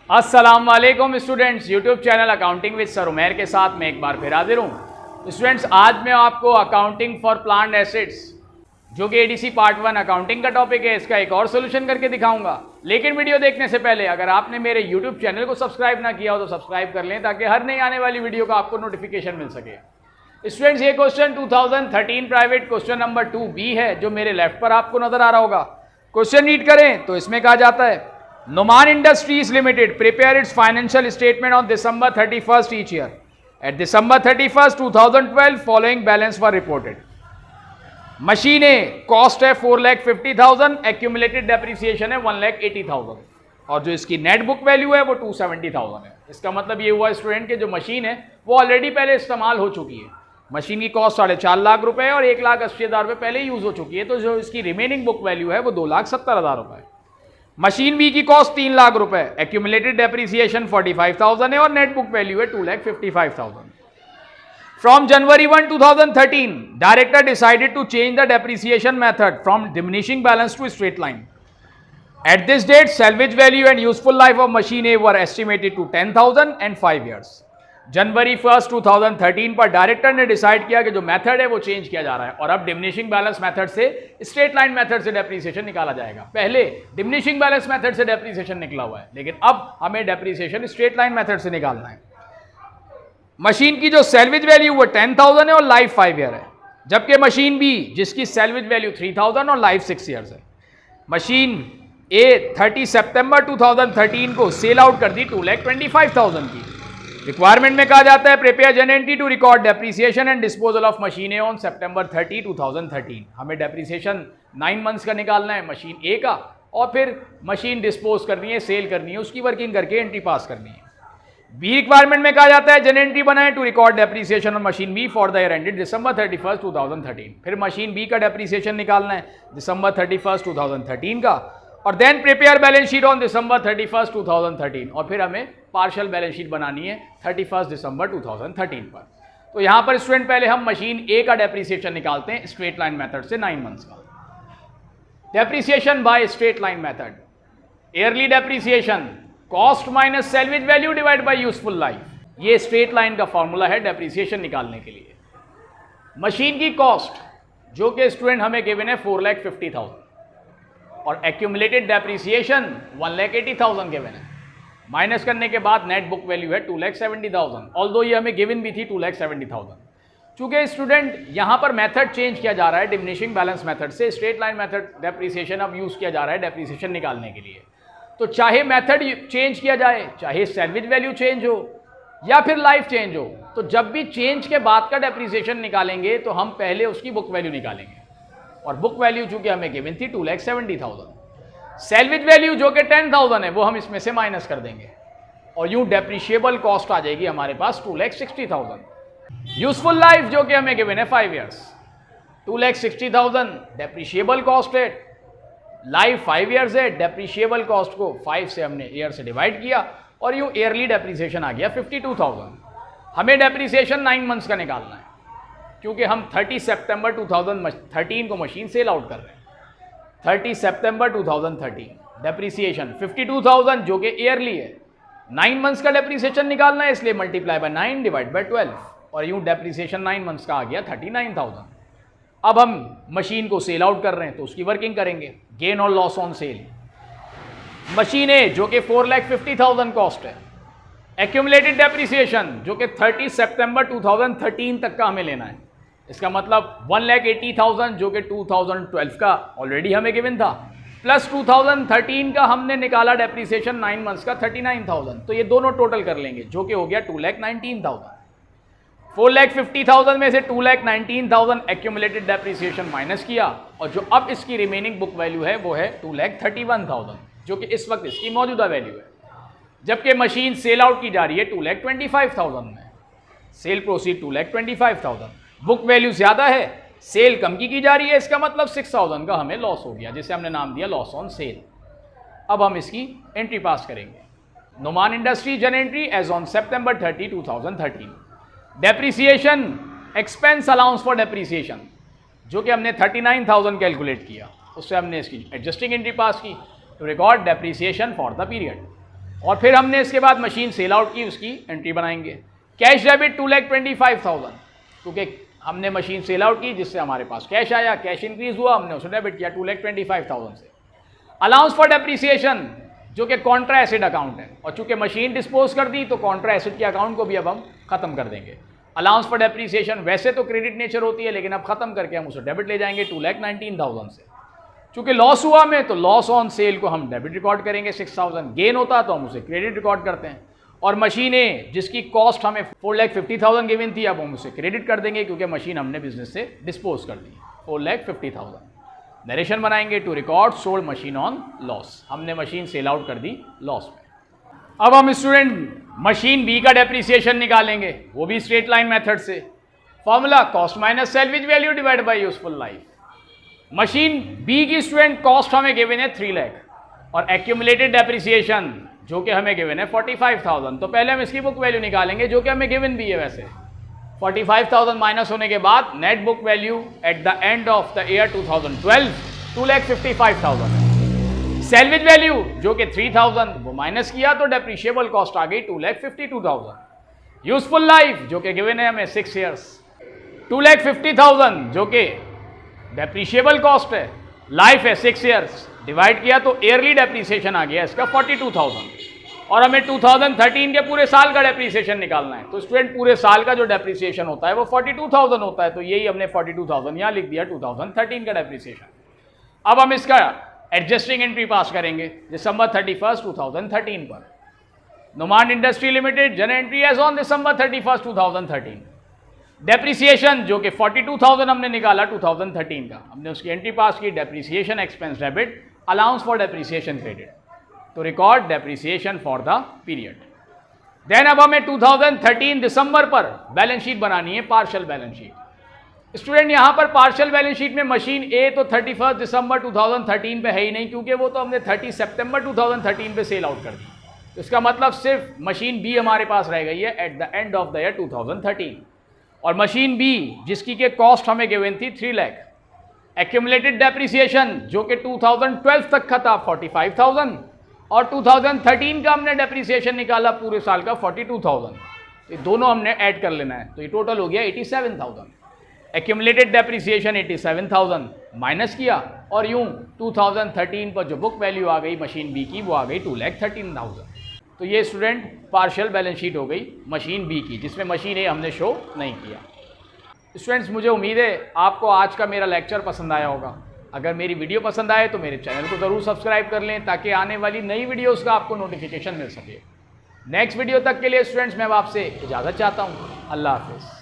अस्सलाम वालेकुम students, YouTube channel accounting with sir Umair के साथ मैं एक बार फिर हाजिर हूँ। स्टूडेंट्स, आज मैं आपको अकाउंटिंग फॉर प्लान्ड एसेट्स जो कि एडीसी पार्ट 1 अकाउंटिंग का टॉपिक है, इसका एक और सोल्यूशन करके दिखाऊंगा। लेकिन वीडियो देखने से पहले अगर आपने मेरे यूट्यूब चैनल को सब्सक्राइब ना किया हो तो सब्सक्राइब कर लें ताकि हर नई आने वाली वीडियो का आपको नोटिफिकेशन मिल सके। स्टूडेंट्स, ये question 2013 private question number 2B है जो मेरे लेफ्ट पर आपको नजर आ रहा होगा। क्वेश्चन रीड करें तो इसमें कहा जाता है, Noman Industries Limited prepare its financial statement on December 31st each year. At December 31st, 2012, following balance were reported. मशीनें कॉस्ट है 4,50,000, एक्यूमुलेटेड डेप्रिसिएशन है 1,80,000 और जो इसकी नेट बुक वैल्यू है वो 270,000 है। इसका मतलब ये हुआ स्टूडेंट के जो मशीन है वो ऑलरेडी पहले इस्तेमाल हो चुकी है। मशीन की कॉस्ट 4.5 लाख रुपए है और 1,80,000 रुपये पहले यूज हो चुकी है, तो जो इसकी रिमेनिंग बुक वैल्यू है वो 2,70,000 रुपये। मशीन बी की कॉस्ट 3 लाख रुपए, एक्यूमुलेटेड डेप्रिसिएशन 45,000 है और नेट बुक वैल्यू है 2,55,000। From January 1, 2013, director decided to change the depreciation method from diminishing balance to straight line. At this date salvage value and useful life of machine A were estimated to 10,000 and 5 years। जनवरी 1, 2013 पर director ने decide किया कि जो method है वो change किया जा रहा है और अब डिमिनिशिंग बैलेंस मेथड से स्ट्रेट लाइन मेथड से डेप्रिसिएशन निकाला जाएगा। पहले डिमिनिशिंग बैलेंस मेथड से डेप्रिसिएशन निकला हुआ है, लेकिन अब हमें डेप्रिसिएशन स्ट्रेट लाइन मेथड से निकालना है। मशीन की जो सैल्वेज वैल्यू वो 10,000 है और लाइफ 5 year है, जबकि मशीन बी जिसकी सैल्वेज वैल्यू 3,000 और लाइफ 6 years है। मशीन ए 30 सितंबर 2013 को सेल आउट कर दी 2,25,000 की। रिक्वायरमेंट में कहा जाता है, प्रिपेयर जेनेंटी to record depreciation and disposal of machine a on September 30, 2013। हमें डेप्रिसिएशन 9 months का निकालना है मशीन ए का और फिर मशीन डिस्पोज करनी है, सेल करनी है, उसकी वर्किंग करके एंट्री पास करनी है। बी रिक्वायरमेंट में कहा जाता है जेनेंट्री बनाए to record depreciation on machine B for the year ended December 31st, 2013। फिर मशीन बी का डेप्रिसिएशन निकालना है December 31st, 2013 का, और then prepare balance sheet on December 31st, 2013 और फिर हमें पार्शियल बैलेंस शीट बनानी है 31 December 2013 पर। तो यहां पर स्टूडेंट पहले हम मशीन ए का डेप्रिसिएशन निकालते हैं स्ट्रेट लाइन मेथड से 9 months का। Depreciation by straight line method, yearly depreciation cost minus salvage value divide by useful life, ये स्ट्रेट लाइन का फॉर्मूला है डेप्रिसिएशन निकालने के लिए। मशीन की कॉस्ट जो कि स्टूडेंट हमें गिवन है 4,50,000 और एक्यूमुलेटेड डेप्रिसिएशन 1,80,000 गिवन है, माइनस करने के बाद नेट बुक वैल्यू है 2,70,000, ऑल्दो ये हमें गिवन भी थी 2,70,000। चूंकि स्टूडेंट यहाँ पर मेथड चेंज किया जा रहा है डिमिनिशिंग बैलेंस मेथड से स्ट्रेट लाइन मेथड डेप्रिसिएशन अब यूज़ किया जा रहा है डेप्रिसिएशन निकालने के लिए, तो चाहे मेथड चेंज किया जाए, चाहे सैल्वेज वैल्यू चेंज हो या फिर लाइफ चेंज हो, तो जब भी चेंज के बाद का डेप्रिसिएशन निकालेंगे तो हम पहले उसकी बुक वैल्यू निकालेंगे और बुक वैल्यू चूंकि हमें गिवन थी 2,70,000। सैल्वेज वैल्यू जो कि 10,000 है वो हम इसमें से माइनस कर देंगे और यूं डेप्रिशिएबल कॉस्ट आ जाएगी हमारे पास 2,60,000। यूजफुल लाइफ जो कि हमें गिवन है 5 years, 2,60,000 डेप्रिशिएबल कॉस्ट है, लाइफ 5 years है, डेप्रिशिएबल कॉस्ट को 5 से हमने ईयर से डिवाइड किया और यूं ईयरली डेप्रिसिएशन आ गया 52,000। हमें डेप्रिसिएशन 9 months का निकालना है क्योंकि हम 30 सितंबर 2013 को मशीन सेल आउट कर रहे हैं। 30 सितंबर 2013 डेप्रिसिएशन 52,000 जो कि ईयरली है, 9 months का डेप्रिसिएशन निकालना है, इसलिए मल्टीप्लाई बाय 9 डिवाइड बाय 12 और यूं डेप्रिसिएशन 9 months का आ गया 39,000। अब हम मशीन को सेल आउट कर रहे हैं तो उसकी वर्किंग करेंगे, गेन और लॉस ऑन सेल। मशीन ए जो कि 4,50,000 कॉस्ट है, एक्यूमुलेटेड डेप्रिसिएशन जो कि 30 सितंबर 2013 तक का हमें लेना है, इसका मतलब 1,80,000 जो कि 2012 का ऑलरेडी हमें गिवन था, प्लस 2013 का हमने निकाला डेप्रिसिएशन 9 months का 39,000, तो ये दोनों टोटल कर लेंगे जो कि हो गया 2,19,000। 4,50,000 में से 2,19,000 एक्यूमुलेटेड डेप्रिसिएशन माइनस किया और जो अब इसकी रिमेनिंग बुक वैल्यू है वो है 2,31,000 जो कि इस वक्त इसकी मौजूदा वैल्यू है, जबकि मशीन सेल आउट की जा रही है 2,25,000 में। सेल प्रोसीड 2,25,000, बुक वैल्यू ज़्यादा है, सेल कम की जा रही है, इसका मतलब 6,000 का हमें लॉस हो गया जिसे हमने नाम दिया लॉस ऑन सेल। अब हम इसकी एंट्री पास करेंगे। नोमान इंडस्ट्रीज जन entry as on September 30, 2013। Depreciation expense allowance for depreciation जो कि हमने 39,000 कैलकुलेट किया, उससे हमने इसकी एडजस्टिंग एंट्री पास की to record depreciation for the period. और फिर हमने इसके बाद मशीन सेल आउट की, उसकी एंट्री बनाएंगे। कैश डेबिट 2,25,000, क्योंकि हमने मशीन सेल आउट की जिससे हमारे पास कैश आया, कैश इंक्रीज हुआ, हमने उसे डेबिट किया 2,25,000 से। अलाउंस फॉर डेप्रिसिएशन जो कि कॉन्ट्रा एसेट अकाउंट है, और चूंकि मशीन डिस्पोज कर दी तो कॉन्ट्रा एसेट के अकाउंट को भी अब हम खत्म कर देंगे। अलाउंस फॉर डेप्रिसिएशन वैसे तो क्रेडिट नेचर होती है, लेकिन अब खत्म करके हम उसे डेबिट ले जाएंगे 2,19,000 से। चूंकि लॉस हुआ में तो लॉस ऑन सेल को हम डेबिट रिकॉर्ड करेंगे 6,000, गेन होता तो हम उसे क्रेडिट रिकॉर्ड करते हैं। और मशीनें जिसकी कॉस्ट हमें 4,50,000 गिवन थी, अब हम उसे क्रेडिट कर देंगे क्योंकि मशीन हमने बिजनेस से डिस्पोज कर दी 4,50,000। नरेशन बनाएंगे to record sold machine on loss, हमने मशीन सेल आउट कर दी लॉस में। अब हम स्टूडेंट मशीन बी का डेप्रिसिएशन निकालेंगे, वो भी स्ट्रेट लाइन मेथड से। Formula cost minus salvage value divide by useful life. Machine B की स्टूडेंट कॉस्ट हमें गिवन है 3 लाख और एक्यूमुलेटेड डेप्रिसिएशन जो कि हमें गिवन है 45,000। तो पहले हम इसकी बुक वैल्यू निकालेंगे जो कि हमें गिवन भी है। वैसे 45,000 माइनस होने के बाद net book value at the end of the year 2012 2,55,000 है। सेल्वेज वैल्यू जो कि 3,000 वो माइनस किया तो डेप्रिशिएबल कॉस्ट आ गई 2,52,000। यूजफुल लाइफ जो कि गिवन है हमें 6 ईयर्स, 2,50,000 जो कि डेप्रिशिएबल कॉस्ट है, लाइफ है 6 ईयर्स, डिवाइड किया तो ईयरली डेप्रिसिएशन आ गया इसका 42,000 और हमें 2013 के पूरे साल का डेप्रिसिएशन निकालना है। तो स्टूडेंट पूरे साल का जो डेप्रिसिएशन होता है वो 42,000 होता है, तो यही हमने 42,000 यहाँ लिख दिया 2013 का डेप्रिसिएशन। अब हम इसका एडजस्टिंग एंट्री पास करेंगे दिसंबर 31, 2013 पर। नोमान इंडस्ट्री लिमिटेड जन entry as on December 31, 2013। Depreciation जो कि 42,000 हमने निकाला 2013 का, हमने उसकी एंट्री पास की, depreciation expense debit, allowance for depreciation credit, तो record depreciation for the period. Then अब हमें 2013 दिसंबर पर बैलेंस शीट बनानी है, पार्शियल बैलेंस शीट। स्टूडेंट यहाँ पर पार्शियल बैलेंस शीट में मशीन ए तो 31 दिसंबर 2013 पे है ही नहीं, क्योंकि वो तो हमने 30 सितंबर 2013 पे सेल आउट कर दी। तो इसका मतलब सिर्फ मशीन बी हमारे पास रह गई है at the end of the year 2013। और मशीन बी जिसकी के कॉस्ट हमें गिवन थी 3 लाख, एक्यूमुलेटेड डेप्रिसिएशन जो कि 2012 तक का था 45,000 और 2013 का हमने डेप्रिसिएशन निकाला पूरे साल का 42,000। ये दोनों हमने ऐड कर लेना है, तो ये टोटल हो गया 87,000। एक्यूमुलेटेड डेप्रिसिएशन 87,000 माइनस किया और यूं 2013 पर जो बुक वैल्यू आ गई मशीन बी की वो आ गई 2,13,000। तो ये स्टूडेंट पार्शियल बैलेंस शीट हो गई मशीन बी की, जिसमें मशीन ए हमने शो नहीं किया। स्टूडेंट्स मुझे उम्मीद है आपको आज का मेरा लेक्चर पसंद आया होगा। अगर मेरी वीडियो पसंद आए तो मेरे चैनल को ज़रूर सब्सक्राइब कर लें ताकि आने वाली नई वीडियोस का आपको नोटिफिकेशन मिल सके। नेक्स्ट वीडियो तक के लिए स्टूडेंट्स मैं आपसे इजाज़त चाहता हूँ। अल्लाह हाफिज़।